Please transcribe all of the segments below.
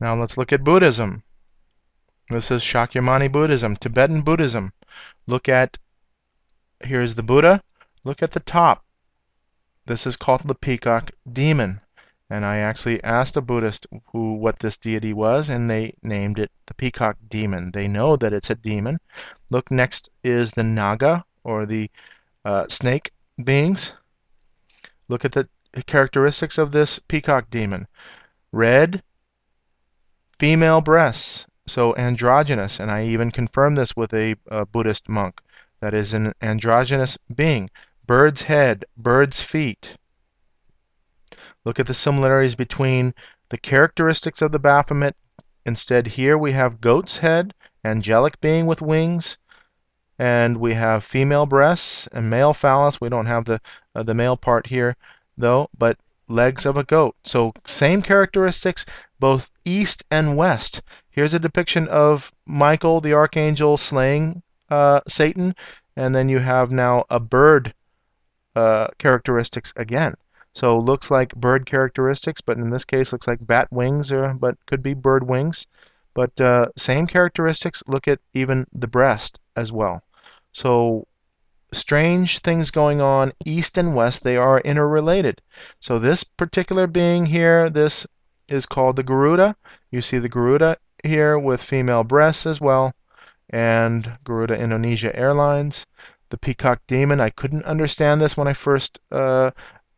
Now let's look at Buddhism. This is Shakyamuni Buddhism, Tibetan Buddhism. Look at, here's the Buddha. Look at the top. This is called the peacock demon. And I actually asked a Buddhist what this deity was, and they named it the peacock demon. They know that it's a demon. Look, next is the Naga, or the snake beings. Look at the characteristics of this peacock demon. Red, female breasts, so androgynous, and I even confirmed this with a Buddhist monk. That is an androgynous being. Bird's head, bird's feet. Look at the similarities between the characteristics of the Baphomet. Instead, here we have goat's head, angelic being with wings, and we have female breasts and male phallus. We don't have the male part here, though, but legs of a goat. So same characteristics, both east and west. Here's a depiction of Michael the archangel slaying Satan, and then you have now a bird characteristics again. So looks like bird characteristics, but in this case looks like bat wings, but could be bird wings. But same characteristics. Look at even the breast as well. So strange things going on east and west. They are interrelated. So this particular being here, this is called the Garuda. You see the Garuda here with female breasts as well, and Garuda Indonesia Airlines. The peacock demon, I couldn't understand this when I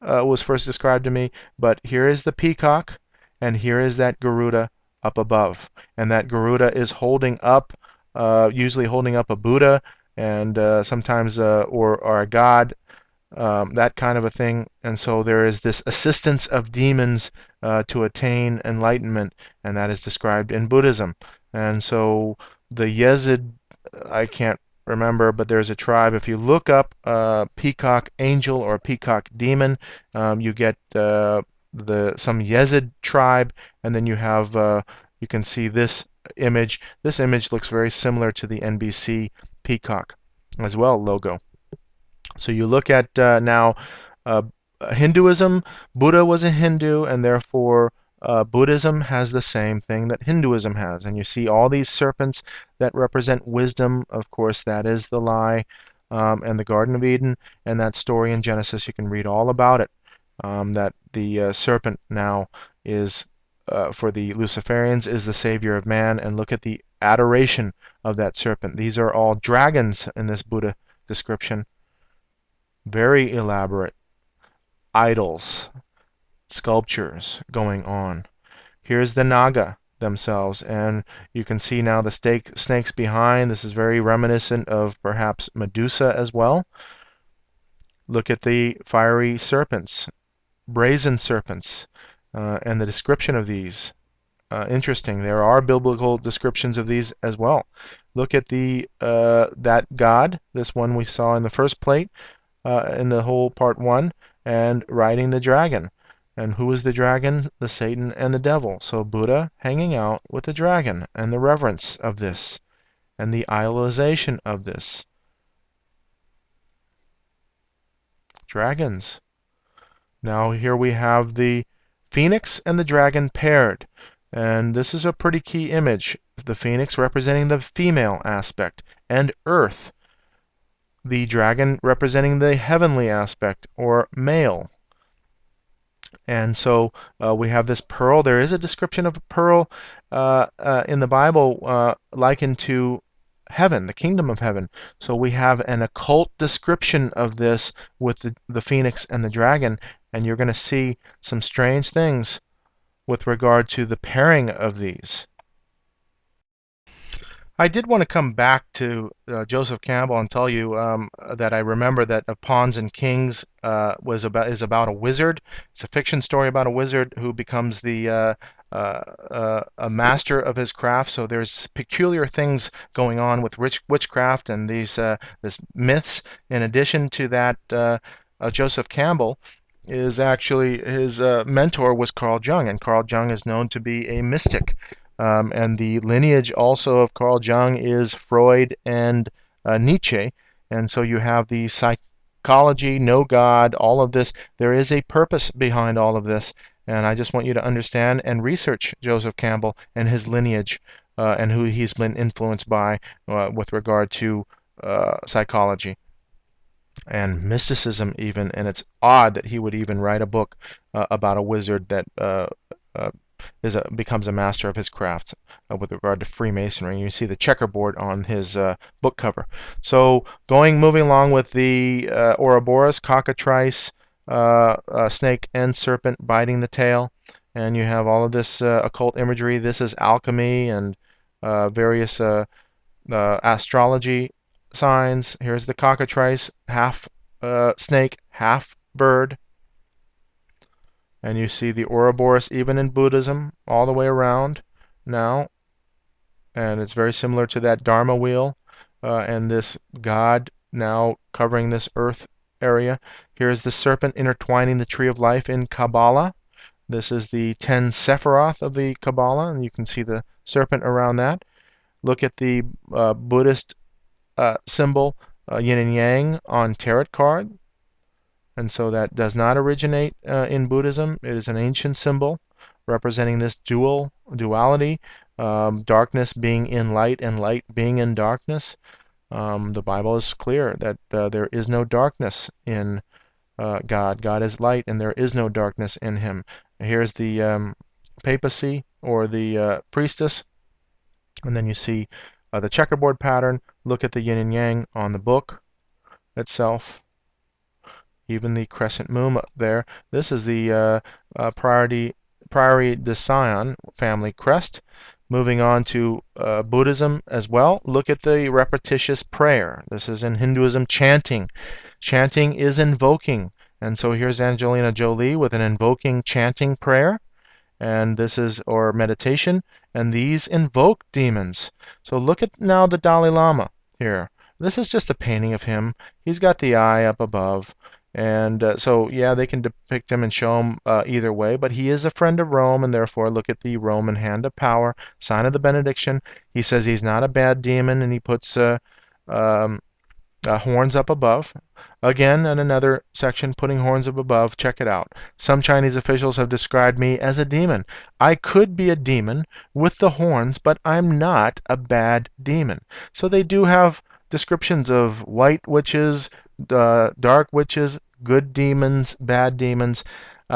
was first described to me, but here is the peacock, and here is that Garuda up above. And that Garuda is holding up, usually holding up a Buddha, and sometimes or a god, that kind of a thing. And so there is this assistance of demons to attain enlightenment, and that is described in Buddhism. And so the Yezid, I can't remember, but there's a tribe. If you look up peacock angel or peacock demon, you get some Yezid tribe, and then you have you can see this image. This image looks very similar to the NBC peacock as well logo. So you look at now Hinduism. Buddha was a Hindu, and therefore Buddhism has the same thing that Hinduism has. And you see all these serpents that represent wisdom. Of course, that is the lie, and the Garden of Eden, and that story in Genesis. You can read all about it. That the serpent now is, for the Luciferians, is the savior of man. And look at the adoration of that serpent. These are all dragons in this Buddha description. Very elaborate idols, sculptures going on. Here's the Naga themselves, and you can see now the snakes behind. This is very reminiscent of perhaps Medusa as well. Look at the fiery serpents, brazen serpents, and the description of these. Interesting. There are biblical descriptions of these as well. Look at that god, this one we saw in the first plate, in the whole part 1, and riding the dragon. And who is the dragon? The Satan and the devil. So Buddha hanging out with the dragon, and the reverence of this, and the idolization of this. Dragons. Now here we have the phoenix and the dragon paired. And this is a pretty key image. The phoenix representing the female aspect, and earth. The dragon representing the heavenly aspect, or male. And so we have this pearl. There is a description of a pearl in the Bible likened to heaven, the kingdom of heaven. So we have an occult description of this with the phoenix and the dragon, and you're going to see some strange things with regard to the pairing of these. I did want to come back to Joseph Campbell and tell you that I remember that Pawns and Kings is about a wizard. It's a fiction story about a wizard who becomes a master of his craft. So there's peculiar things going on with witchcraft and these myths. In addition to that, Joseph Campbell is actually his mentor was Carl Jung, and Carl Jung is known to be a mystic. And the lineage also of Carl Jung is Freud and Nietzsche. And so you have the psychology, no God, all of this. There is a purpose behind all of this. And I just want you to understand and research Joseph Campbell and his lineage and who he's been influenced by with regard to psychology and mysticism even. And it's odd that he would even write a book about a wizard that uh, becomes a master of his craft with regard to Freemasonry. You see the checkerboard on his book cover. So moving along with the Ouroboros, cockatrice, snake and serpent biting the tail, and you have all of this occult imagery. This is alchemy and various astrology signs. Here's the cockatrice, half snake, half bird. And you see the Ouroboros even in Buddhism all the way around now. And it's very similar to that Dharma wheel and this God now covering this earth area. Here's the serpent intertwining the tree of life in Kabbalah. This is the 10 Sephiroth of the Kabbalah, and you can see the serpent around that. Look at the Buddhist symbol, yin and yang, on tarot card. And so that does not originate in Buddhism. It is an ancient symbol representing this duality, darkness being in light and light being in darkness. The Bible is clear that there is no darkness in God. God is light, and there is no darkness in him. Here's the papacy, or the priestess, and then you see the checkerboard pattern. Look at the yin and yang on the book itself. Even the crescent moon up there. This is the Prairie de Sion family crest. Moving on to Buddhism as well. Look at the repetitious prayer. This is in Hinduism, chanting. Chanting is invoking. And so here's Angelina Jolie with an invoking chanting prayer. And this is, or meditation. And these invoke demons. So look at now the Dalai Lama here. This is just a painting of him. He's got the eye up above. And so, yeah, they can depict him and show him either way, but he is a friend of Rome, and therefore look at the Roman hand of power, sign of the benediction. He says he's not a bad demon, and he puts um, horns up above. Again, in another section, putting horns up above. Check it out. Some Chinese officials have described me as a demon. I could be a demon with the horns, but I'm not a bad demon. So they do have descriptions of white witches, dark witches, good demons, bad demons,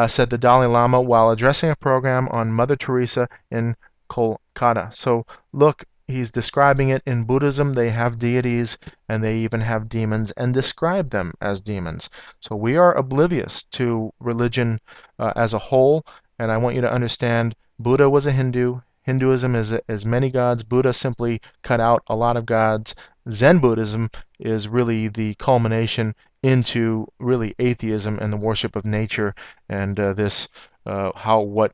said the Dalai Lama while addressing a program on Mother Teresa in Kolkata. So look, he's describing it. In Buddhism, they have deities and they even have demons and describe them as demons. So we are oblivious to religion as a whole, and I want you to understand Buddha was a Hindu. Hinduism is many gods. Buddha simply cut out a lot of gods. Zen Buddhism is really the culmination into really atheism and the worship of nature, and what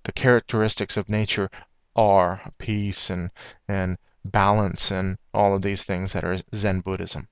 the characteristics of nature are, peace and balance and all of these things that are Zen Buddhism.